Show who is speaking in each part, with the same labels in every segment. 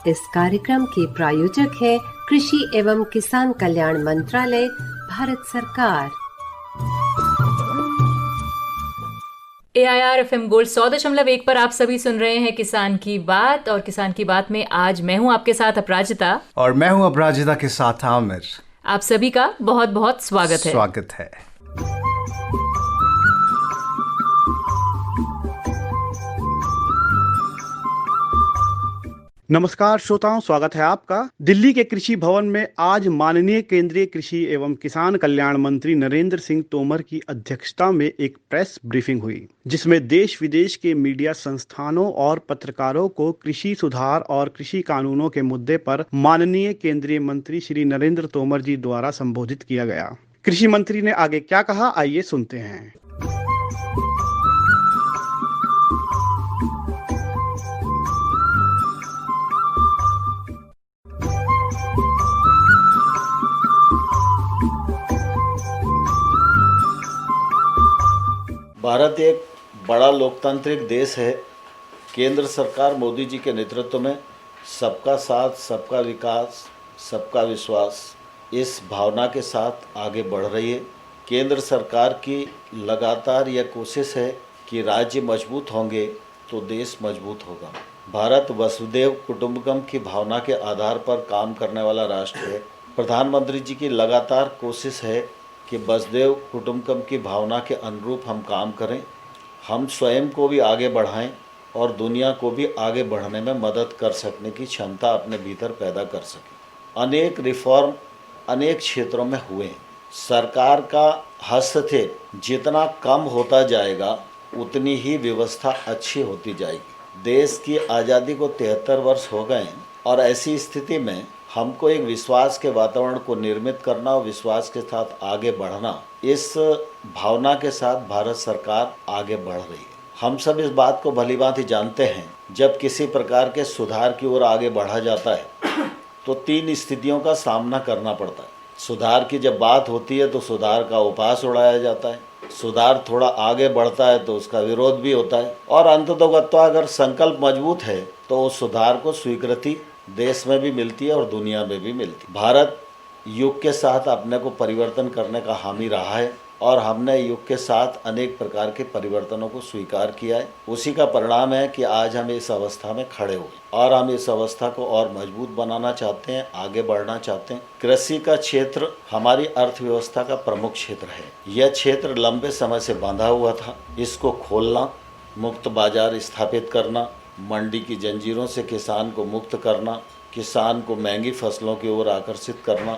Speaker 1: इस कार्यक्रम के प्रायोजक है कृषि एवं किसान कल्याण मंत्रालय, भारत सरकार।
Speaker 2: AIR FM गोल्ड 100.1 पर आप सभी सुन रहे हैं किसान की बात। और किसान की बात में आज मैं हूं आपके साथ अपराजिता,
Speaker 3: और मैं हूं अपराजिता के साथ आमिर।
Speaker 2: आप सभी का बहुत बहुत स्वागत है।
Speaker 4: नमस्कार श्रोताओं, स्वागत है आपका। दिल्ली के कृषि भवन में आज माननीय केंद्रीय कृषि एवं किसान कल्याण मंत्री नरेंद्र सिंह तोमर की अध्यक्षता में एक प्रेस ब्रीफिंग हुई, जिसमें देश विदेश के मीडिया संस्थानों और पत्रकारों को कृषि सुधार और कृषि कानूनों के मुद्दे पर माननीय केंद्रीय मंत्री श्री नरेंद्र तोमर जी द्वारा संबोधित किया गया। कृषि मंत्री ने आगे क्या कहा, आइए सुनते हैं।
Speaker 5: भारत एक बड़ा लोकतांत्रिक देश है। केंद्र सरकार मोदी जी के नेतृत्व में सबका साथ, सबका विकास, सबका विश्वास, इस भावना के साथ आगे बढ़ रही है। केंद्र सरकार की लगातार यह कोशिश है कि राज्य मजबूत होंगे तो देश मजबूत होगा। भारत वसुधैव कुटुंबकम की भावना के आधार पर काम करने वाला राष्ट्र है। प्रधानमंत्री जी की लगातार कोशिश है कि वसुधैव कुटुंबकम की भावना के अनुरूप हम काम करें, हम स्वयं को भी आगे बढ़ाएं और दुनिया को भी आगे बढ़ने में मदद कर सकने की क्षमता अपने भीतर पैदा कर सकें। अनेक रिफॉर्म अनेक क्षेत्रों में हुए हैं। सरकार का हस्तक्षेप जितना कम होता जाएगा उतनी ही व्यवस्था अच्छी होती जाएगी। देश की आज़ादी को 73 वर्ष हो गए हैं और ऐसी स्थिति में हमको एक विश्वास के वातावरण को निर्मित करना और विश्वास के साथ आगे बढ़ना, इस भावना के साथ भारत सरकार आगे बढ़ रही है। हम सब इस बात को भलीभांति जानते हैं, जब किसी प्रकार के सुधार की ओर आगे बढ़ा जाता है तो 3 स्थितियों का सामना करना पड़ता है। सुधार की जब बात होती है तो सुधार का उपहास उड़ाया जाता है, सुधार थोड़ा आगे बढ़ता है तो उसका विरोध भी होता है, और अंततोगत्वा अगर संकल्प मजबूत है तो उस सुधार को स्वीकृति देश में भी मिलती है और दुनिया में भी मिलती है। भारत युग के साथ अपने को परिवर्तन करने का हामी रहा है और हमने युग के साथ अनेक प्रकार के परिवर्तनों को स्वीकार किया है। उसी का परिणाम है कि आज हम इस अवस्था में खड़े हुए और हम इस अवस्था को और मजबूत बनाना चाहते हैं, आगे बढ़ना चाहते हैं। कृषि का क्षेत्र हमारी अर्थव्यवस्था का प्रमुख क्षेत्र है। यह क्षेत्र लंबे समय से बांधा हुआ था। इसको खोलना, मुक्त बाजार स्थापित करना, मंडी की जंजीरों से किसान को मुक्त करना, किसान को महंगी फसलों की ओर आकर्षित करना,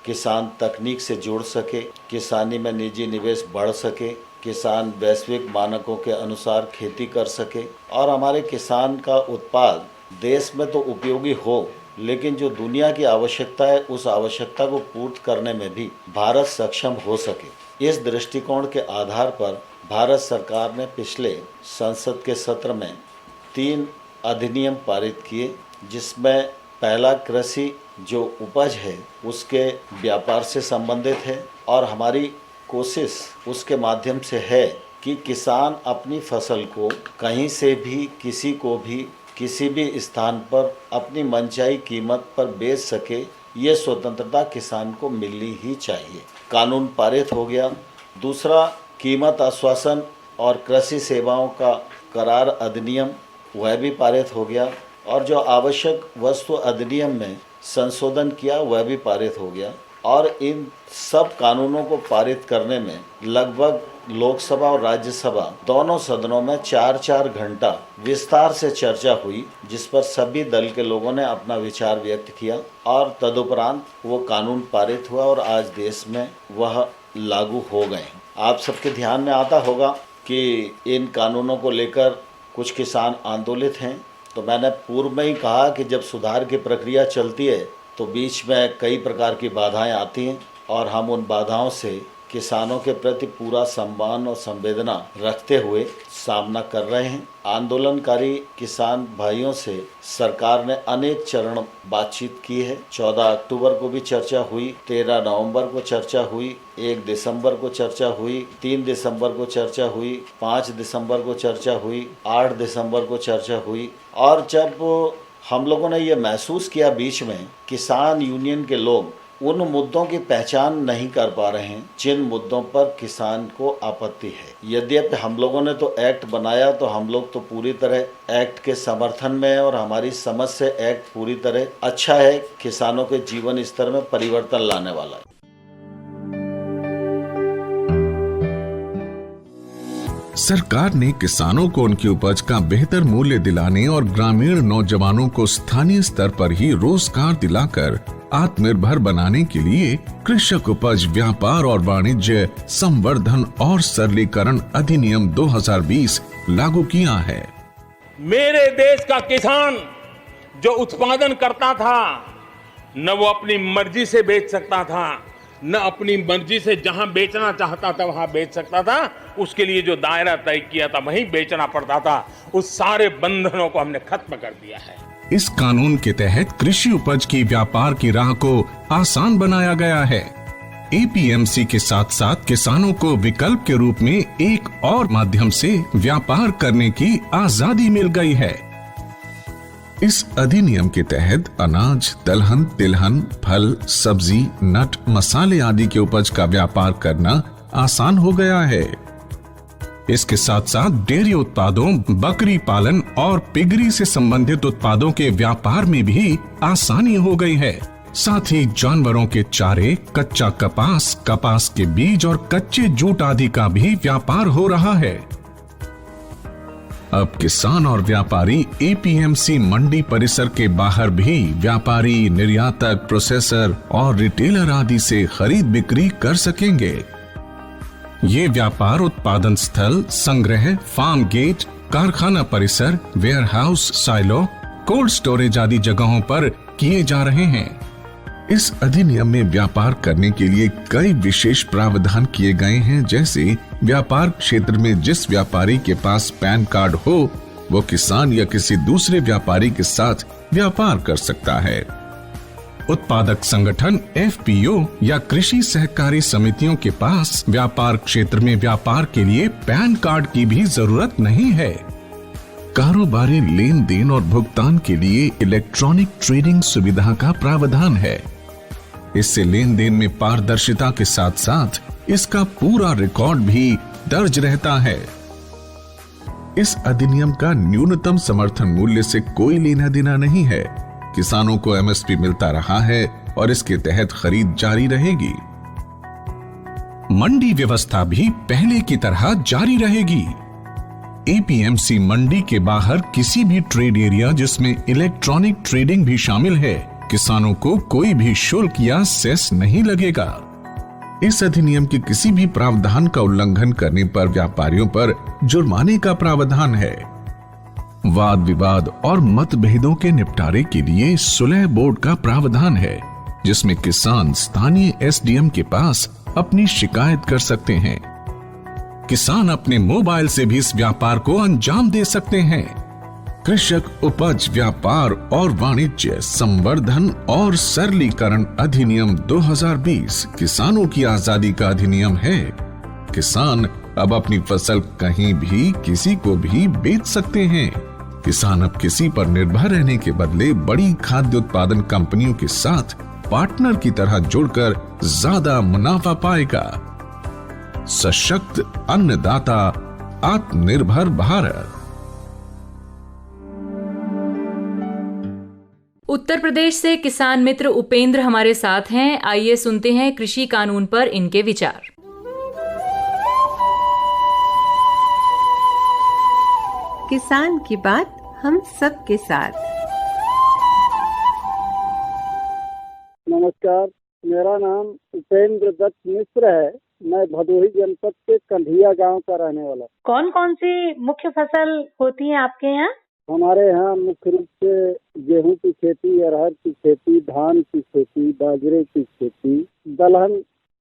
Speaker 5: किसान तकनीक से जुड़ सके, किसानी में निजी निवेश बढ़ सके, किसान वैश्विक मानकों के अनुसार खेती कर सके और हमारे किसान का उत्पाद देश में तो उपयोगी हो, लेकिन जो दुनिया की आवश्यकता है उस आवश्यकता को पूर्ति करने में भी भारत सक्षम हो सके। इस दृष्टिकोण के आधार पर भारत सरकार ने पिछले संसद के सत्र में 3 अधिनियम पारित किए, जिसमें पहला कृषि जो उपज है उसके व्यापार से संबंधित है और हमारी कोशिश उसके माध्यम से है कि किसान अपनी फसल को कहीं से भी किसी को भी किसी भी स्थान पर अपनी मनचाही कीमत पर बेच सके। ये स्वतंत्रता किसान को मिलनी ही चाहिए। कानून पारित हो गया। दूसरा, कीमत आश्वासन और कृषि सेवाओं का करार अधिनियम, वह भी पारित हो गया। और जो आवश्यक वस्तु अधिनियम में संशोधन किया वह भी पारित हो गया। और इन सब कानूनों को पारित करने में लगभग लोकसभा और राज्यसभा दोनों सदनों में 4-4 घंटा विस्तार से चर्चा हुई, जिस पर सभी दल के लोगों ने अपना विचार व्यक्त किया और तदुपरांत वो कानून पारित हुआ और आज देश में वह लागू हो गए। आप सबके ध्यान में आता होगा कि इन कानूनों को लेकर कुछ किसान आंदोलित हैं। तो मैंने पूर्व में ही कहा कि जब सुधार की प्रक्रिया चलती है तो बीच में कई प्रकार की बाधाएं आती हैं और हम उन बाधाओं से किसानों के प्रति पूरा सम्मान और संवेदना रखते हुए सामना कर रहे हैं। आंदोलनकारी किसान भाइयों से सरकार ने अनेक चरण बातचीत की है। 14 अक्टूबर को भी चर्चा हुई, 13 नवंबर को चर्चा हुई, 1 दिसंबर को चर्चा हुई, 3 दिसंबर को चर्चा हुई, 5 दिसंबर को चर्चा हुई, 8 दिसंबर को चर्चा हुई। और जब हम लोगों ने ये महसूस किया बीच में, किसान यूनियन के लोग उन मुद्दों की पहचान नहीं कर पा रहे हैं जिन मुद्दों पर किसान को आपत्ति है। यद्यपि हम लोगों ने तो एक्ट बनाया, तो हम लोग तो पूरी तरह एक्ट के समर्थन में है और हमारी समझ से एक्ट पूरी तरह अच्छा है, किसानों के जीवन स्तर में परिवर्तन लाने वाला है।
Speaker 6: सरकार ने किसानों को उनकी उपज का बेहतर मूल्य दिलाने और ग्रामीण नौजवानों को स्थानीय स्तर पर ही रोजगार दिलाकर आत्मनिर्भर बनाने के लिए कृषक उपज व्यापार और वाणिज्य संवर्धन और सरलीकरण अधिनियम 2020 लागू किया है।
Speaker 7: मेरे देश का किसान जो उत्पादन करता था, न वो अपनी मर्जी से बेच सकता था, न अपनी मर्जी से जहां बेचना चाहता था वहां बेच सकता था। उसके लिए जो दायरा तय किया था वहीं बेचना पड़ता था। उस सारे बंधनों को हमने खत्म कर दिया है।
Speaker 6: इस कानून के तहत कृषि उपज की व्यापार की राह को आसान बनाया गया है। एपीएमसी के साथ साथ किसानों को विकल्प के रूप में एक और माध्यम से व्यापार करने की आजादी मिल गई है। इस अधिनियम के तहत अनाज, दलहन, तिलहन, फल, सब्जी, नट, मसाले आदि के उपज का व्यापार करना आसान हो गया है। इसके साथ साथ डेयरी उत्पादों, बकरी पालन और पिगरी से संबंधित उत्पादों के व्यापार में भी आसानी हो गई है। साथ ही जानवरों के चारे, कच्चा कपास, कपास के बीज और कच्चे जूट आदि का भी व्यापार हो रहा है। अब किसान और व्यापारी एपीएमसी मंडी परिसर के बाहर भी व्यापारी, निर्यातक, प्रोसेसर और रिटेलर आदि से खरीद बिक्री कर सकेंगे। ये व्यापार उत्पादन स्थल, संग्रह, फार्म गेट, कारखाना परिसर, वेयरहाउस, साइलो, कोल्ड स्टोरेज आदि जगहों पर किए जा रहे हैं। इस अधिनियम में व्यापार करने के लिए कई विशेष प्रावधान किए गए हैं, जैसे व्यापार क्षेत्र में जिस व्यापारी के पास पैन कार्ड हो वो किसान या किसी दूसरे व्यापारी के साथ व्यापार कर सकता है। उत्पादक संगठन एफपीओ या कृषि सहकारी समितियों के पास व्यापार क्षेत्र में व्यापार के लिए पैन कार्ड की भी जरूरत नहीं है। कारोबारी लेन देन और भुगतान के लिए इलेक्ट्रॉनिक ट्रेडिंग सुविधा का प्रावधान है। इससे लेन देन में पारदर्शिता के साथ साथ इसका पूरा रिकॉर्ड भी दर्ज रहता है। इस अधिनियम का न्यूनतम समर्थन मूल्य से कोई लेना देना नहीं है। किसानों को एमएसपी मिलता रहा है और इसके तहत खरीद जारी रहेगी। मंडी व्यवस्था भी पहले की तरह जारी रहेगी। एपीएमसी मंडी के बाहर किसी भी ट्रेड एरिया जिसमें इलेक्ट्रॉनिक ट्रेडिंग भी शामिल है, किसानों को कोई भी शुल्क या सेस नहीं लगेगा। इस अधिनियम के किसी भी प्रावधान का उल्लंघन करने पर व्यापारियों पर जुर्माने का प्रावधान है। वाद विवाद और मतभेदों के निपटारे के लिए सुलह बोर्ड का प्रावधान है, जिसमें किसान स्थानीय एसडीएम के पास अपनी शिकायत कर सकते हैं। किसान अपने मोबाइल से भी इस व्यापार को अंजाम दे सकते हैं। कृषक उपज व्यापार और वाणिज्य संवर्धन और सरलीकरण अधिनियम 2020 किसानों की आजादी का अधिनियम है। किसान अब अपनी फसल कहीं भी किसी को भी बेच सकते हैं। किसान अब किसी पर निर्भर रहने के बदले बड़ी खाद्य उत्पादन कंपनियों के साथ पार्टनर की तरह जुड़कर ज्यादा मुनाफा पाएगा। सशक्त अन्नदाता, आत्मनिर्भर भारत।
Speaker 2: उत्तर प्रदेश से किसान मित्र उपेंद्र हमारे साथ हैं। आइए सुनते हैं कृषि कानून पर इनके विचार।
Speaker 1: किसान की बात हम सब के साथ।
Speaker 8: नमस्कार, मेरा नाम उपेंद्र दत्त मिश्र है। मैं भदोही जनपद के कंधिया गांव का रहने वाला।
Speaker 9: कौन कौन सी मुख्य फसल होती है आपके यहाँ?
Speaker 8: हमारे यहाँ मुख्य रूप से गेहूं की खेती, अरहर की खेती, धान की खेती, बाजरे की खेती, दलहन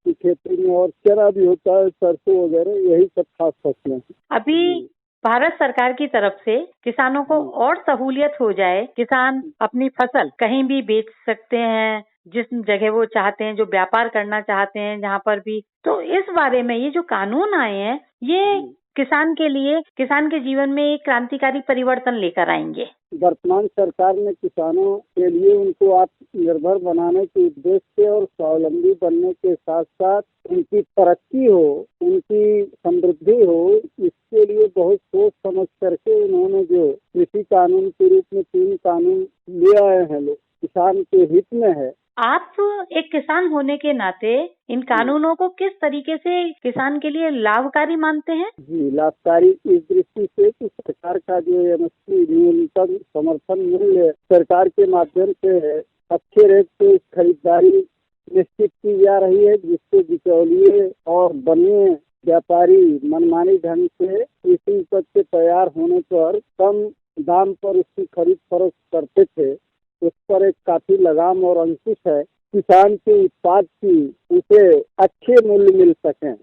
Speaker 8: की खेती में और चना भी होता है, सरसों वगैरह, यही सब खास फसलें हैं।
Speaker 9: अभी भारत सरकार की तरफ से किसानों को और सहूलियत हो जाए, किसान अपनी फसल कहीं भी बेच सकते हैं, जिस जगह वो चाहते हैं, जो व्यापार करना चाहते हैं जहाँ पर भी। तो इस बारे में ये जो कानून आए हैं, ये किसान के लिए, किसान के जीवन में एक क्रांतिकारी परिवर्तन लेकर आएंगे?
Speaker 8: वर्तमान सरकार ने किसानों के लिए उनको आत्मनिर्भर बनाने के उद्देश्य से और स्वावलंबी बनने के साथ साथ उनकी तरक्की हो, उनकी समृद्धि हो, इसके लिए बहुत सोच समझ करके उन्होंने जो कृषि कानून के रूप में 3 कानून ले आए हैं, लोग किसान के हित में है।
Speaker 9: आप एक किसान होने के नाते इन कानूनों को किस तरीके से किसान के लिए लाभकारी मानते हैं? जी, लाभकारी इस दृष्टि से कि सरकार का जो एमएसपी न्यूनतम समर्थन मूल्य सरकार के माध्यम से अच्छे रेट पे खरीदारी निश्चित की जा रही है, जिससे बिचौलिए और बनिए व्यापारी मनमानी ढंग से कृषि उपज के तैयार होने पर कम दाम पर उसकी खरीद फरोख्त करते थे, उस पर एक काफी लगाम और अंकुश है। किसान के उत्पाद की उसे अच्छे मूल्य मिल सकें,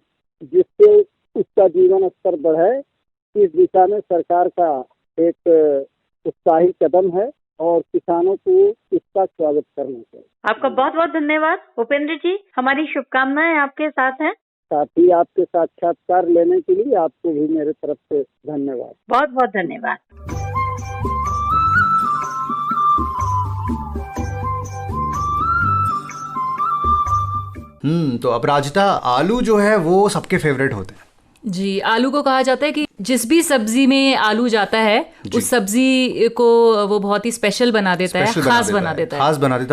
Speaker 9: जिससे उसका जीवन स्तर बढ़े, इस दिशा में सरकार का एक उत्साही कदम है और किसानों को इसका स्वागत करना चाहिए। आपका बहुत बहुत धन्यवाद उपेंद्र जी, हमारी शुभकामनाएं आपके साथ हैं।
Speaker 8: साथ ही आपके साक्षात्कार लेने के लिए आपको भी मेरे तरफ से धन्यवाद।
Speaker 9: बहुत बहुत धन्यवाद।
Speaker 3: तो अपराजिता, आलू जो है वो सबके फेवरेट होते हैं।
Speaker 2: जी, आलू को कहा जाता है कि जिस भी सब्जी में आलू जाता है उस सब्जी को वो बहुत ही स्पेशल बना देता है, खास बना देता है।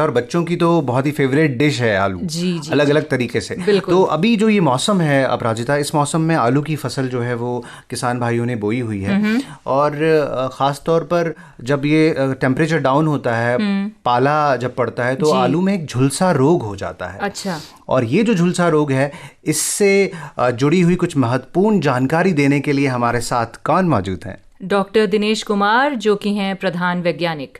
Speaker 3: और बच्चों की तो बहुत ही फेवरेट डिश है आलू,
Speaker 2: जी,
Speaker 3: अलग अलग तरीके से। तो अभी जो ये मौसम है अपराजिता, इस मौसम में आलू की फसल जो है वो किसान भाइयों ने बोई हुई है, और खास तौर पर जब ये टेम्परेचर डाउन होता है, पाला जब पड़ता है, तो आलू में एक झुलसा रोग हो जाता है।
Speaker 2: अच्छा।
Speaker 3: और ये जो झुलसा रोग है, इससे जुड़ी हुई कुछ महत्वपूर्ण जानकारी देने के लिए हमारे साथ कौन मौजूद हैं?
Speaker 2: डॉक्टर दिनेश कुमार, जो कि हैं प्रधान वैज्ञानिक।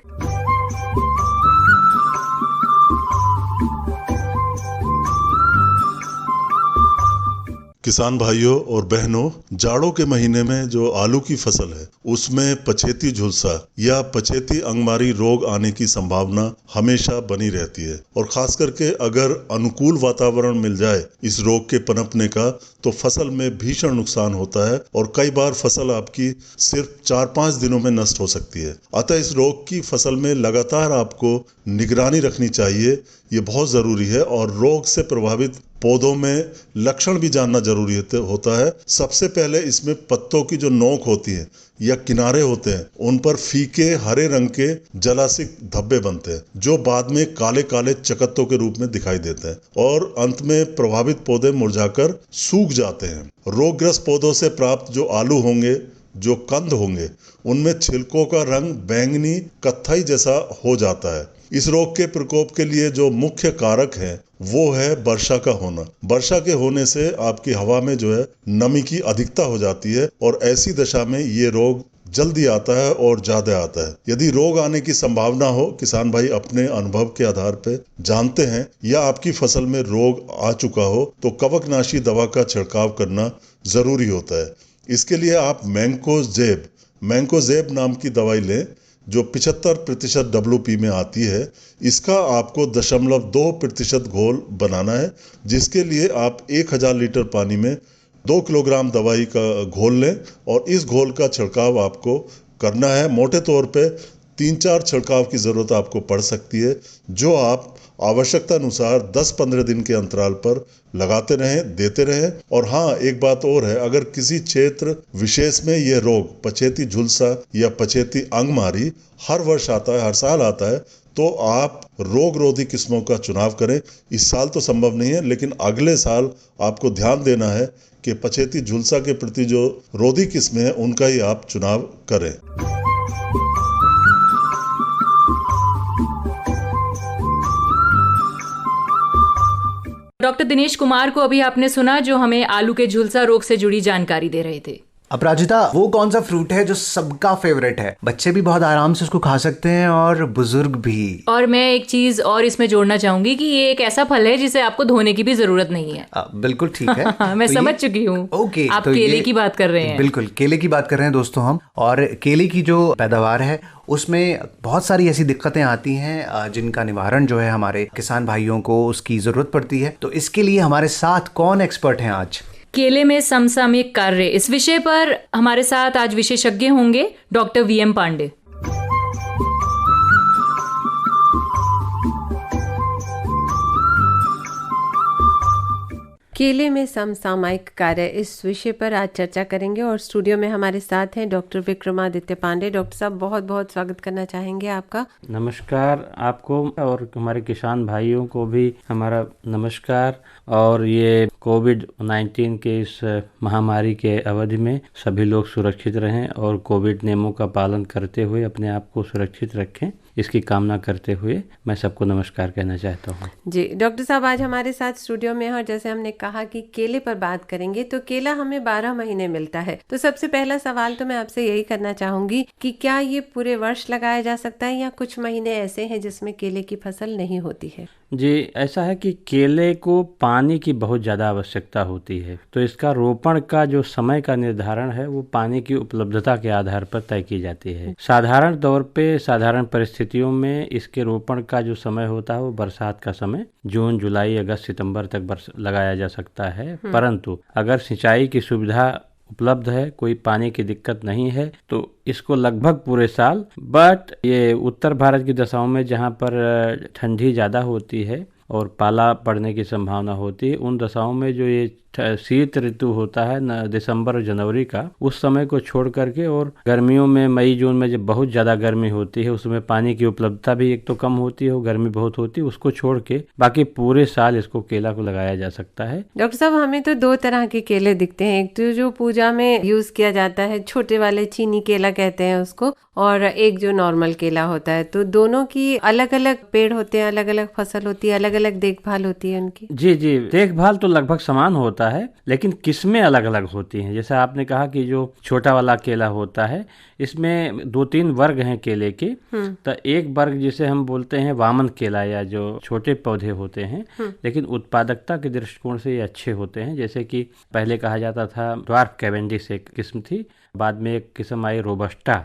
Speaker 10: किसान भाइयों और बहनों, जाड़ों के महीने में जो आलू की फसल है उसमें पछेती झुलसा या पछेती अंगमारी रोग आने की संभावना हमेशा बनी रहती है, और खास करके अगर अनुकूल वातावरण मिल जाए इस रोग के पनपने का तो फसल में भीषण नुकसान होता है और कई बार फसल आपकी सिर्फ 4-5 दिनों में नष्ट हो सकती है। अतः इस रोग की फसल में लगातार आपको निगरानी रखनी चाहिए, ये बहुत जरूरी है। और रोग से प्रभावित पौधों में लक्षण भी जानना जरूरी होता है। सबसे पहले इसमें पत्तों की जो नोक होती है या किनारे होते हैं, उन पर फीके हरे रंग के जलासिक धब्बे बनते हैं, जो बाद में काले काले चकत्तों के रूप में दिखाई देते हैं, और अंत में प्रभावित पौधे मुरझाकर सूख जाते हैं। रोगग्रस्त पौधों से प्राप्त जो आलू होंगे, जो कंद होंगे, उनमें छिलकों का रंग बैंगनी कत्थई जैसा हो जाता है। इस रोग के प्रकोप के लिए जो मुख्य कारक है वो है वर्षा का होना। वर्षा के होने से आपकी हवा में जो है नमी की अधिकता हो जाती है, और ऐसी दशा में ये रोग जल्दी आता है और ज्यादा आता है। यदि रोग आने की संभावना हो, किसान भाई अपने अनुभव के आधार पर जानते हैं, या आपकी फसल में रोग आ चुका हो, तो कवकनाशी दवा का छिड़काव करना जरूरी होता है। इसके लिए आप मैंकोजेब नाम की दवाई लें, जो 75% WP में आती है। इसका आपको 0.2% घोल बनाना है, जिसके लिए आप 1000 लीटर पानी में 2 किलोग्राम दवाई का घोल लें, और इस घोल का छिड़काव आपको करना है। मोटे तौर पे 3-4 छिड़काव की ज़रूरत आपको पड़ सकती है, जो आप आवश्यकता अनुसार 10-15 दिन के अंतराल पर लगाते रहें, देते रहें। और हाँ, एक बात और है, अगर किसी क्षेत्र विशेष में यह रोग पछेती झुलसा या पछेती अंगमारी हर वर्ष आता है, हर साल आता है, तो आप रोग रोधी किस्मों का चुनाव करें। इस साल तो संभव नहीं है, लेकिन अगले साल आपको ध्यान देना है कि पछेती झुलसा के प्रति जो रोधी किस्में हैं उनका ही आप चुनाव करें।
Speaker 2: डॉक्टर दिनेश कुमार को अभी आपने सुना, जो हमें आलू के झुलसा रोग से जुड़ी जानकारी दे रहे थे।
Speaker 3: अपराजिता, वो कौन सा फ्रूट है जो सबका फेवरेट है? बच्चे भी बहुत आराम से उसको खा सकते हैं और बुजुर्ग भी।
Speaker 2: और मैं एक चीज और इसमें जोड़ना चाहूंगी कि ये एक ऐसा फल है जिसे आपको धोने की भी जरूरत नहीं है।
Speaker 3: बिल्कुल ठीक है।
Speaker 2: मैं समझ चुकी हूँ।
Speaker 3: ओके,
Speaker 2: आप केले की बात कर रहे हैं।
Speaker 3: बिल्कुल, केले की बात कर रहे हैं दोस्तों हम। और केले की जो पैदावार है उसमें बहुत सारी ऐसी दिक्कतें आती हैं जिनका निवारण जो है हमारे किसान भाइयों को उसकी जरूरत पड़ती है। तो इसके लिए हमारे साथ कौन एक्सपर्ट हैं आज?
Speaker 2: केले में समसामयिक कार्य, इस विषय पर हमारे साथ आज विशेषज्ञ होंगे डॉक्टर वीएम पांडे।
Speaker 1: केले में समसामयिक कार्य, इस विषय पर आज चर्चा करेंगे और स्टूडियो में हमारे साथ हैं डॉक्टर विक्रमादित्य पांडे। डॉक्टर साहब, बहुत बहुत स्वागत करना चाहेंगे आपका।
Speaker 11: नमस्कार आपको और हमारे किसान भाइयों को भी हमारा नमस्कार। और ये कोविड-19 के इस महामारी के अवधि में सभी लोग सुरक्षित रहें और कोविड नियमों का पालन करते हुए अपने आप को सुरक्षित रखें, इसकी कामना करते हुए मैं सबको नमस्कार कहना चाहता हूँ।
Speaker 1: जी डॉक्टर साहब, आज हमारे साथ स्टूडियो में, और जैसे हमने कहा कि केले पर बात करेंगे, तो केला हमें 12 महीने मिलता है। तो सबसे पहला सवाल तो मैं आपसे यही करना चाहूंगी कि क्या ये पूरे वर्ष लगाया जा सकता है या कुछ महीने ऐसे हैं जिसमें केले की फसल नहीं होती है?
Speaker 11: जी, ऐसा है कि केले को पानी की बहुत ज़्यादा आवश्यकता होती है, तो इसका रोपण का जो समय का निर्धारण है वो पानी की उपलब्धता के आधार पर तय की जाती है। साधारण तौर पे साधारण परिस्थितियों में इसके रोपण का जो समय होता है वो बरसात का समय जून, जुलाई, अगस्त, सितंबर तक लगाया जा सकता है। परंतु अगर सिंचाई की सुविधा उपलब्ध है, कोई पानी की दिक्कत नहीं है, तो इसको लगभग पूरे साल, बट ये उत्तर भारत की दशाओं में जहाँ पर ठंडी ज़्यादा होती है और पाला पड़ने की संभावना होती है, उन दशाओं में जो ये शीत ऋतु होता है न, दिसंबर और जनवरी का, उस समय को छोड़ करके, और गर्मियों में मई जून में जब बहुत ज़्यादा गर्मी होती है, उसमें पानी की उपलब्धता भी एक तो कम होती है और गर्मी बहुत होती है, उसको छोड़ के बाकी पूरे साल इसको केला को लगाया जा सकता है।
Speaker 1: डॉक्टर साहब, हमें तो 2 तरह के केले दिखते हैं। एक तो जो पूजा में यूज किया जाता है, छोटे वाले चीनी केला कहते हैं उसको, और एक जो नॉर्मल केला होता है। तो दोनों की अलग अलग पेड़ होते हैं, अलग अलग फसल होती है, अलग अलग देखभाल होती है उनकी।
Speaker 11: जी जी, देखभाल तो लगभग समान होता है, लेकिन किस्में अलग अलग होती हैं। जैसे आपने कहा कि जो छोटा वाला केला होता है, इसमें 2-3 वर्ग हैं केले के। तो एक वर्ग जिसे हम बोलते हैं वामन केला, या जो छोटे पौधे होते हैं, लेकिन उत्पादकता के दृष्टिकोण से ये अच्छे होते हैं। जैसे कि पहले कहा जाता था ड्वार्फ कैवेंडिश एक किस्म थी, बाद में एक किस्म आई रोबस्टा,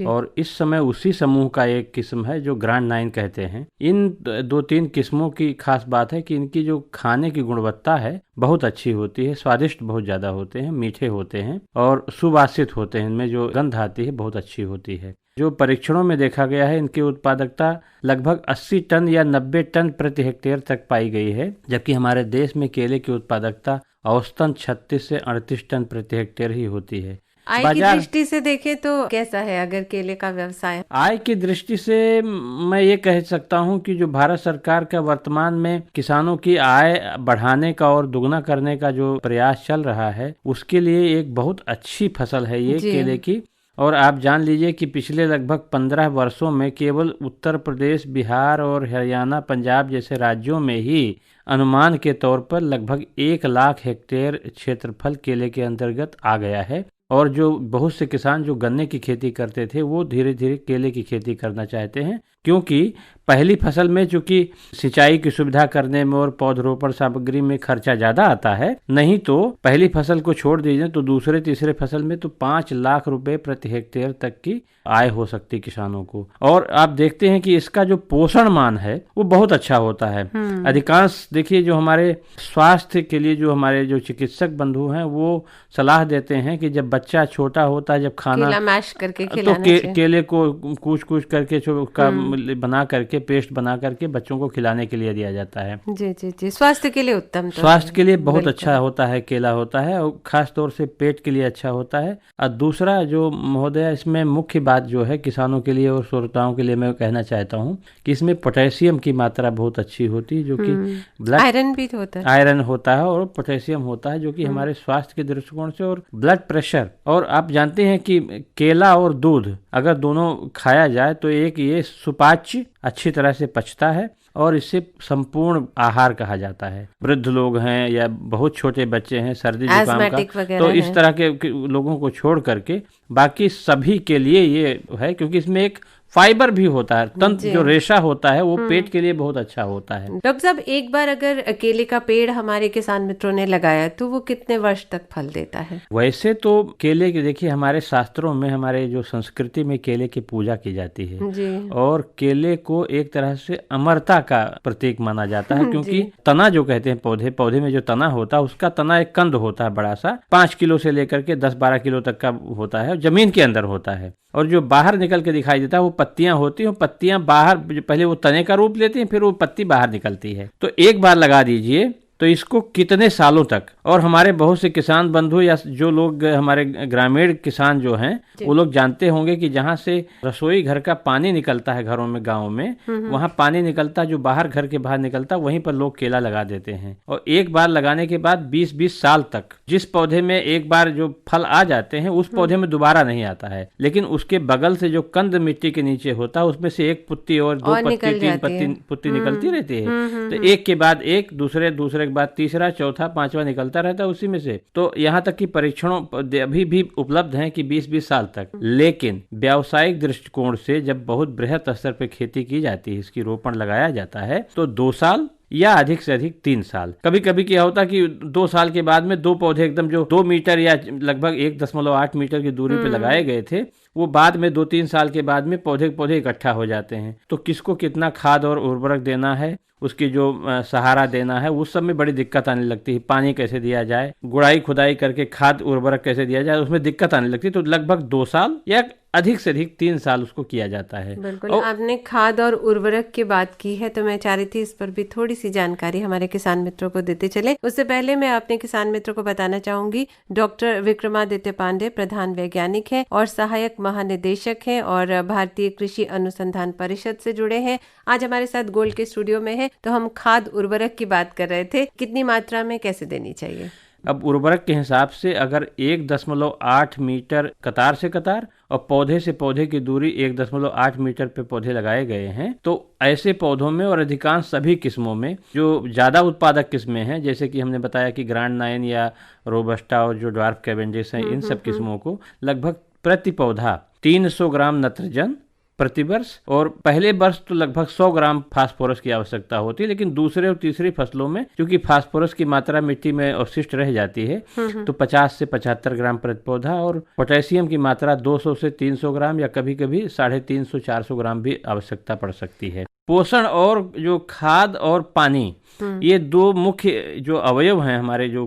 Speaker 11: और इस समय उसी समूह का एक किस्म है जो ग्रैंड 9 कहते हैं। इन 2-3 किस्मों की खास बात है कि इनकी जो खाने की गुणवत्ता है बहुत अच्छी होती है, स्वादिष्ट बहुत ज़्यादा होते हैं, मीठे होते हैं और सुवासित होते हैं। इनमें जो गंध आती है बहुत अच्छी होती है। जो परीक्षणों में देखा गया है, इनकी उत्पादकता लगभग 80 टन या 90 टन प्रति हेक्टेयर तक पाई गई है, जबकि हमारे देश में केले की उत्पादकता औसतन 36 से 38 टन प्रति हेक्टेयर ही होती है।
Speaker 1: आय की दृष्टि से देखें तो कैसा है अगर केले का व्यवसाय?
Speaker 11: आय की दृष्टि से मैं ये कह सकता हूँ कि जो भारत सरकार का वर्तमान में किसानों की आय बढ़ाने का और दुगना करने का जो प्रयास चल रहा है, उसके लिए एक बहुत अच्छी फसल है ये केले की। और आप जान लीजिए कि पिछले लगभग 15 वर्षों में केवल उत्तर प्रदेश, बिहार और हरियाणा, पंजाब जैसे राज्यों में ही अनुमान के तौर पर लगभग 1 लाख हेक्टेयर क्षेत्रफल केले के अंतर्गत आ गया है। और जो बहुत से किसान जो गन्ने की खेती करते थे, वो धीरे धीरे केले की खेती करना चाहते हैं, क्योंकि पहली फसल में चूंकि सिंचाई की सुविधा करने में और पौधरोपण सामग्री में खर्चा ज्यादा आता है, नहीं तो पहली फसल को छोड़ दीजिए तो दूसरे तीसरे फसल में तो 5 लाख रुपए प्रति हेक्टेयर तक की आय हो सकती किसानों को। और आप देखते हैं कि इसका जो पोषण मान है वो बहुत अच्छा होता है। अधिकांश देखिए जो हमारे स्वास्थ्य के लिए जो हमारे जो चिकित्सक बंधु हैं वो सलाह देते हैं कि जब बच्चा छोटा होता है, जब खाना
Speaker 1: मैश करके
Speaker 11: तो केले को कूच करके बना करके पेस्ट बना करके बच्चों को खिलाने के लिए दिया जाता है।
Speaker 1: जी जी जी, स्वास्थ्य के लिए उत्तम, तो
Speaker 11: स्वास्थ्य के लिए बहुत अच्छा होता है केला होता है, और खास तौर से पेट के लिए अच्छा होता है। और दूसरा जो महोदय, इसमें मुख्य बात जो है किसानों के लिए और श्रोताओं के लिए मैं कहना चाहता हूँ कि इसमें पोटेशियम की मात्रा बहुत अच्छी होती है, जो कि ब्लड
Speaker 1: आयरन भी होता है,
Speaker 11: आयरन होता है और पोटेशियम होता है, जो कि हमारे स्वास्थ्य के दृष्टिकोण से और ब्लड प्रेशर। और आप जानते हैं कि केला और दूध अगर दोनों खाया जाए तो एक ये सुपाच्य अच्छी तरह से पचता है और इसे संपूर्ण आहार कहा जाता है। वृद्ध लोग हैं या बहुत छोटे बच्चे हैं, सर्दी जुकाम का, तो इस तरह के लोगों को छोड़ करके बाकी सभी के लिए ये है, क्योंकि इसमें एक फाइबर भी होता है, तंत्र जो रेशा होता है वो पेट के लिए बहुत अच्छा होता है।
Speaker 1: डॉक्टर साहब, एक बार अगर केले का पेड़ हमारे किसान मित्रों ने लगाया तो वो कितने वर्ष तक फल देता है?
Speaker 11: वैसे तो केले के देखिए हमारे शास्त्रों में, हमारे जो संस्कृति में केले की पूजा की जाती है
Speaker 1: जी।
Speaker 11: और केले को एक तरह से अमरता का प्रतीक माना जाता है, क्योंकि तना जो कहते हैं पौधे में जो तना होता है उसका तना एक कंद होता है बड़ा सा, 5 किलो से लेकर के 10-12 किलो तक का होता है, जमीन के अंदर होता है। और जो बाहर निकल के दिखाई देता है वो पत्तियां होती हैं, पत्तियां बाहर पहले वो तने का रूप लेती हैं, फिर वो पत्ती बाहर निकलती है। तो एक बार लगा दीजिए तो इसको कितने सालों तक, और हमारे बहुत से किसान बंधु या जो लोग हमारे ग्रामीण किसान जो हैं वो लोग जानते होंगे कि जहाँ से रसोई घर का पानी निकलता है घरों में, गाँव में, वहाँ पानी निकलता जो बाहर घर के बाहर निकलता, वहीं पर लोग केला लगा देते हैं। और एक बार लगाने के बाद 20-20 साल तक जिस पौधे में एक बार जो फल आ जाते हैं उस पौधे में दोबारा नहीं आता है, लेकिन उसके बगल से जो कंद मिट्टी के नीचे होता है उसमें से एक पुत्ती और 2 पत्ती 3 पुत्ती निकलती रहती है। तो एक के बाद एक, दूसरे के बाद तीसरा, चौथा, 5वां निकलता रहता है उसी में से। तो यहाँ तक कि परीक्षणों अभी भी उपलब्ध हैं कि 20-20 साल तक। लेकिन व्यावसायिक दृष्टिकोण से जब बहुत बृहत स्तर पर खेती की जाती है, इसकी रोपण लगाया जाता है, तो 2 साल या अधिक से अधिक 3 साल। कभी कभी क्या होता कि 2 साल के बाद में 2 पौधे एकदम जो 2 मीटर या लगभग 1.8 मीटर की दूरी पे लगाए गए थे, वो बाद में 2-3 साल के बाद में पौधे इकट्ठा हो जाते हैं। तो किसको कितना खाद और उर्वरक देना है, उसकी जो सहारा देना है, उस सब में बड़ी दिक्कत आने लगती है। पानी कैसे दिया जाए, गुड़ाई खुदाई करके खाद उर्वरक कैसे दिया जाए, उसमें दिक्कत आने लगती है। तो लगभग 2 साल या अधिक से अधिक 3 साल उसको किया जाता है।
Speaker 1: बिल्कुल, आपने खाद और उर्वरक की बात की है तो मैं चाह रही थी इस पर भी थोड़ी सी जानकारी हमारे किसान मित्रों को देते चले। उससे पहले मैं अपने किसान मित्रों को बताना चाहूंगी, डॉक्टर विक्रमादित्य पांडे प्रधान वैज्ञानिक हैं और सहायक महानिदेशक हैं और भारतीय कृषि अनुसंधान परिषद से जुड़े हैं। आज हमारे साथ गोल्ड के स्टूडियो में है। तो हम खाद उर्वरक की बात कर रहे थे, कितनी मात्रा में कैसे देनी चाहिए?
Speaker 11: अब उर्वरक के हिसाब से अगर 1.8 मीटर कतार से कतार और पौधे से पौधे की दूरी 1.8 मीटर पे पौधे लगाए गए हैं, तो ऐसे पौधों में और अधिकांश सभी किस्मों में जो ज़्यादा उत्पादक किस्में हैं, जैसे कि हमने बताया कि ग्रांड 9 या रोबस्टा और जो ड्वार्फ कैवेंडिश हैं, इन सब किस्मों को लगभग प्रति पौधा 300 ग्राम नत्रजन प्रति वर्ष, और पहले वर्ष तो लगभग 100 ग्राम फास्फोरस की आवश्यकता होती है। लेकिन दूसरे और तीसरी फसलों में क्योंकि फास्फोरस की मात्रा मिट्टी में अवशिष्ट रह जाती है, तो 50 से 75 ग्राम प्रति पौधा, और पोटेशियम की मात्रा 200 से 300 ग्राम या कभी कभी 350-400 ग्राम भी आवश्यकता पड़ सकती है। पोषण और जो खाद और पानी, ये 2 मुख्य जो अवयव हैं हमारे जो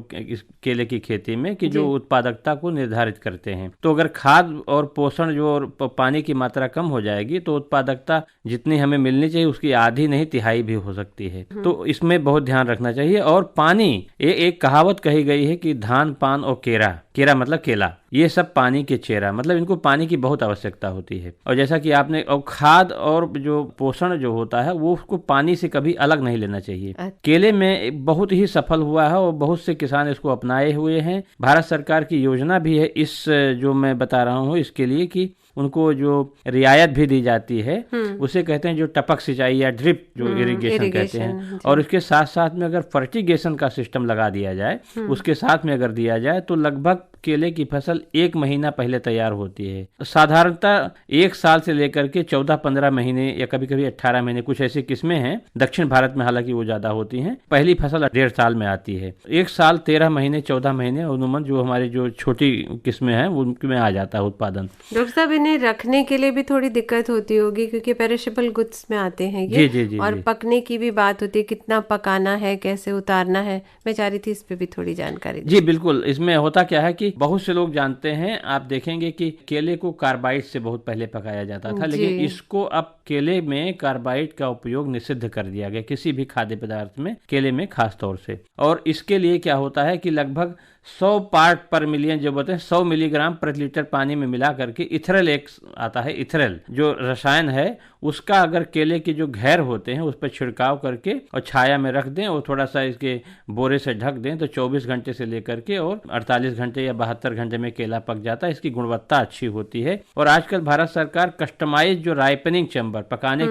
Speaker 11: केले की खेती में, कि जो उत्पादकता को निर्धारित करते हैं। तो अगर खाद और पोषण जो और पानी की मात्रा कम हो जाएगी तो उत्पादकता जितनी हमें मिलनी चाहिए उसकी आधी नहीं तिहाई भी हो सकती है। तो इसमें बहुत ध्यान रखना चाहिए। और पानी, एक कहावत कही गई है कि धान, पान और केरा मतलब केला, ये सब पानी के चेहरा, मतलब इनको पानी की बहुत आवश्यकता होती है। और जैसा कि आपने, और खाद और जो पोषण जो होता है वो उसको पानी से कभी अलग नहीं लेना चाहिए। केले में बहुत ही सफल हुआ है और बहुत से किसान इसको अपनाए हुए हैं। भारत सरकार की योजना भी है इस जो मैं बता रहा हूँ इसके लिए, कि उनको जो रियायत भी दी जाती है, उसे कहते हैं जो टपक सिंचाई या ड्रिप जो इरिगेशन कहते हैं। और इसके साथ साथ में अगर फर्टिगेशन का सिस्टम लगा दिया जाए, उसके साथ में अगर दिया जाए, तो लगभग केले की फसल 1 महीना पहले तैयार होती है। साधारणतः 1 साल से लेकर के 14-15 महीने या कभी कभी 18 महीने, कुछ ऐसी किस्में हैं दक्षिण भारत में, हालांकि वो ज्यादा होती हैं, पहली फसल 1.5 साल में आती है। 1 साल 13 महीने 14 महीने उन्मूलन जो हमारी जो छोटी किस्में हैं उनमें आ जाता है उत्पादन।
Speaker 1: डॉक्टर साहब, इन्हें रखने के लिए भी थोड़ी दिक्कत होती होगी क्योंकि पेरिशेबल गुड्स में आते हैं ये। जी, और पकने की भी बात होती है, कितना पकाना है, कैसे उतारना है। मैं चाह रही थी इस पे भी थोड़ी जानकारी।
Speaker 11: जी बिल्कुल, इसमें होता क्या है कि बहुत से लोग जानते हैं, आप देखेंगे कि केले को कार्बाइड से बहुत पहले पकाया जाता था, लेकिन इसको अब केले में कार्बाइड का उपयोग निषिद्ध कर दिया गया, किसी भी खाद्य पदार्थ में, केले में खास तौर से। और इसके लिए क्या होता है कि लगभग 100 पार्ट पर मिलियन जो बोलते हैं 100 मिलीग्राम प्रति लीटर पानी में मिला करके इथरल एक आता है, इथरल जो रसायन है उसका अगर केले के जो घेर होते हैं उस पर छिड़काव करके और छाया में रख दें और थोड़ा सा इसके बोरे से ढक दें, तो 24 घंटे से लेकर के और 48 घंटे या 72 घंटे में केला पक जाता है। इसकी गुणवत्ता अच्छी होती है। और आजकल भारत सरकार कस्टमाइज जो राइपनिंग चैम्बर, पकाने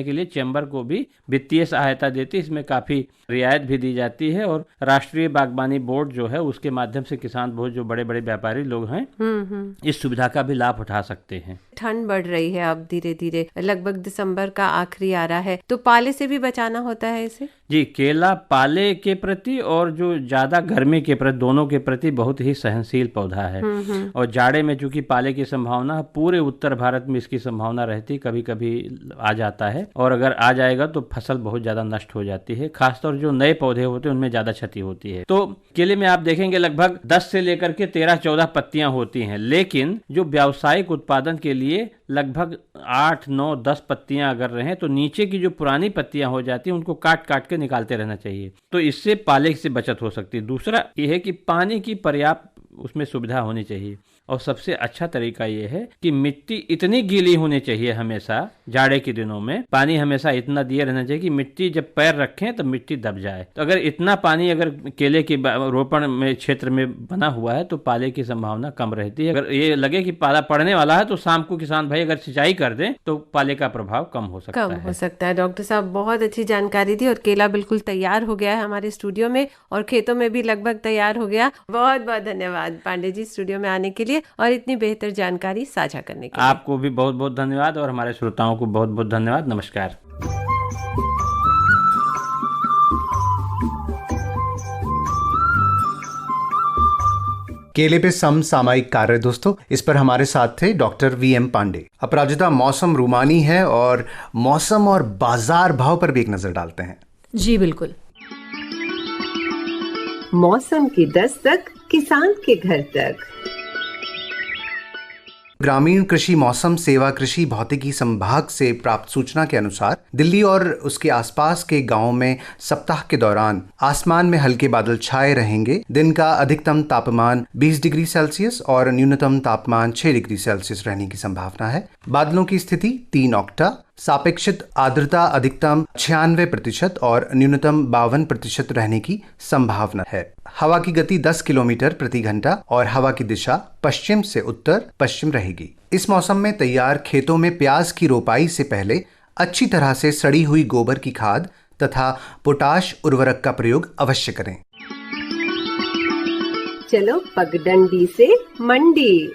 Speaker 11: के लिए चैम्बर को भी वित्तीय सहायता देती है। इसमें काफी रियायत भी दी जाती है और राष्ट्रीय बागवानी बोर्ड जो है उसके उसके माध्यम से किसान बहुत जो बड़े बड़े व्यापारी लोग हैं इस सुविधा का भी लाभ उठा सकते हैं।
Speaker 1: ठंड बढ़ रही है अब धीरे धीरे, लगभग दिसंबर का आखिरी आ रहा है, तो पाले से भी बचाना होता है इसे?
Speaker 11: जी, केला पाले के प्रति और जो ज्यादा गर्मी के प्रति, दोनों के प्रति बहुत ही सहनशील पौधा है। और जाड़े में चूंकि पाले की संभावना, पूरे उत्तर भारत में इसकी संभावना रहती, कभी कभी आ जाता है, और अगर आ जाएगा तो फसल बहुत ज्यादा नष्ट हो जाती है, खासतौर जो नए पौधे होते हैं उनमें ज्यादा क्षति होती है। तो केले में आप देखेंगे लगभग 10 से लेकर के 13-14 पत्तियां होती हैं, लेकिन जो व्यावसायिक उत्पादन के लिए लगभग 8, 9, 10 पत्तियां अगर रहें तो नीचे की जो पुरानी पत्तियां हो जाती हैं उनको काट काट के निकालते रहना चाहिए, तो इससे पाले से बचत हो सकती है। दूसरा यह है कि पानी की पर्याप्त उसमें सुविधा होनी चाहिए, और सबसे अच्छा तरीका यह है कि मिट्टी इतनी गीली होनी चाहिए, हमेशा जाड़े के दिनों में पानी हमेशा इतना दिए रहना चाहिए कि मिट्टी जब पैर रखें तो मिट्टी दब जाए। तो अगर इतना पानी अगर केले के रोपण में क्षेत्र में बना हुआ है तो पाले की संभावना कम रहती है। अगर ये लगे कि पाला पड़ने वाला है तो शाम को किसान भाई अगर सिंचाई कर दें तो पाले का प्रभाव कम हो सकता है।
Speaker 1: डॉक्टर साहब बहुत अच्छी जानकारी दी, और केला बिल्कुल तैयार हो गया है हमारे स्टूडियो में, और खेतों में भी लगभग तैयार हो गया। बहुत बहुत धन्यवाद पांडे जी स्टूडियो में आने के लिए और इतनी बेहतर जानकारी साझा करने के लिए।
Speaker 11: आपको भी बहुत बहुत धन्यवाद, और हमारे श्रोताओं को बहुत बहुत धन्यवाद। नमस्कार।
Speaker 3: केले पे समसामयिक कार्य दोस्तों, इस पर हमारे साथ थे डॉक्टर VM पांडे। अपराजिता, मौसम रूमानी है और मौसम और बाजार भाव पर भी एक नजर डालते हैं।
Speaker 2: जी बिल्कुल।
Speaker 1: मौसम की दस्तक किसान के घर तक।
Speaker 3: ग्रामीण कृषि मौसम सेवा कृषि भौतिकी संभाग से प्राप्त सूचना के अनुसार दिल्ली और उसके आसपास के गांवों में सप्ताह के दौरान आसमान में हल्के बादल छाए रहेंगे। दिन का अधिकतम तापमान 20 डिग्री सेल्सियस और न्यूनतम तापमान 6 डिग्री सेल्सियस रहने की संभावना है। बादलों की स्थिति 3 ऑक्टा, सापेक्षिक आर्द्रता अधिकतम 96% और न्यूनतम 52% रहने की संभावना है। हवा की गति 10 किलोमीटर प्रति घंटा और हवा की दिशा पश्चिम से उत्तर पश्चिम रहेगी। इस मौसम में तैयार खेतों में प्याज की रोपाई से पहले अच्छी तरह से सड़ी हुई गोबर की खाद तथा पोटाश उर्वरक का प्रयोग अवश्य करें।
Speaker 1: चलो पगडंडी से मंडी।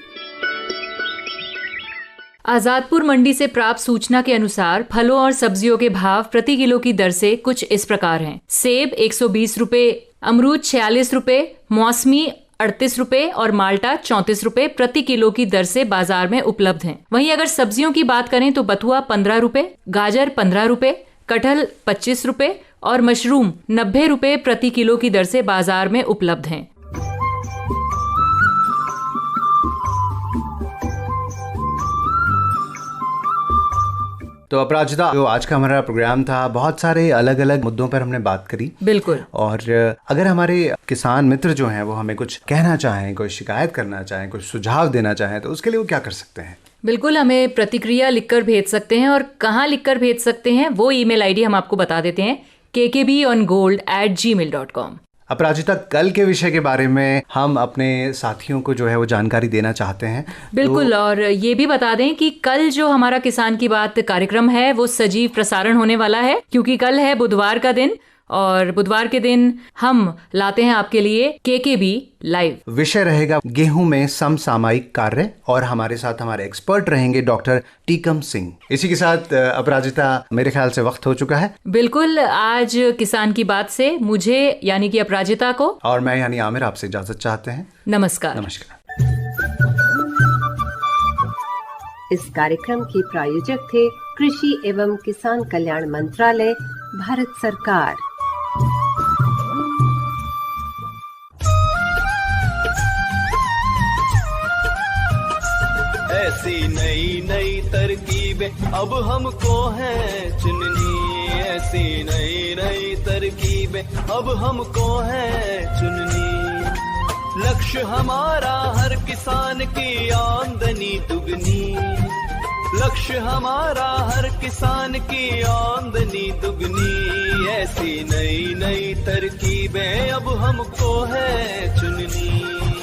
Speaker 2: आजादपुर मंडी से प्राप्त सूचना के अनुसार फलों और सब्जियों के भाव प्रति किलो की दर से कुछ इस प्रकार हैं। सेब 120 रुपए, अमरूद 46 रुपए, मौसमी 38 रुपए और माल्टा 34 रुपए प्रति किलो की दर से बाजार में उपलब्ध हैं। वहीं अगर सब्जियों की बात करें तो बथुआ 15 रुपए, गाजर 15 रुपए, कटहल 25 रुपए और मशरूम 90 रुपए प्रति किलो की दर से बाजार में उपलब्ध हैं।
Speaker 3: तो अपराजिता, जो आज का हमारा प्रोग्राम था, बहुत सारे अलग अलग मुद्दों पर हमने बात करी।
Speaker 2: बिल्कुल।
Speaker 3: और अगर हमारे किसान मित्र जो हैं वो हमें कुछ कहना चाहें, कोई शिकायत करना चाहें, कुछ सुझाव देना चाहें, तो उसके लिए वो क्या कर सकते हैं?
Speaker 2: बिल्कुल, हमें प्रतिक्रिया लिखकर भेज सकते हैं, और कहाँ लिखकर भेज सकते हैं वो ईमेल आईडी हम आपको बता देते हैं, kkbongold@gmail.com।
Speaker 3: अपराजिता, कल के विषय के बारे में हम अपने साथियों को जो है वो जानकारी देना चाहते हैं।
Speaker 2: बिल्कुल, और ये भी बता दें कि कल जो हमारा किसान की बात कार्यक्रम है वो सजीव प्रसारण होने वाला है, क्योंकि कल है बुधवार का दिन, और बुधवार के दिन हम लाते हैं आपके लिए KKB लाइव।
Speaker 3: विषय रहेगा गेहूं में समसामयिक कार्य, और हमारे साथ हमारे एक्सपर्ट रहेंगे डॉक्टर टीकम सिंह। इसी के साथ अपराजिता, मेरे ख्याल से वक्त हो चुका है।
Speaker 2: बिल्कुल, आज किसान की बात से मुझे यानी कि अपराजिता को
Speaker 3: और मैं यानी आमिर आपसे इजाजत चाहते हैं।
Speaker 2: नमस्कार।
Speaker 3: नमस्कार।
Speaker 1: इस कार्यक्रम की प्रायोजक थे कृषि एवं किसान कल्याण मंत्रालय, भारत सरकार।
Speaker 12: ऐसी नई नई तरकीबें अब हमको है चुननी, ऐसी नई नई तरकीबें अब हमको है चुननी। लक्ष्य हमारा हर किसान की आमदनी दुगनी, लक्ष्य हमारा हर किसान की आमदनी दुगनी। ऐसी नई नई तरकीबें अब हमको है चुननी।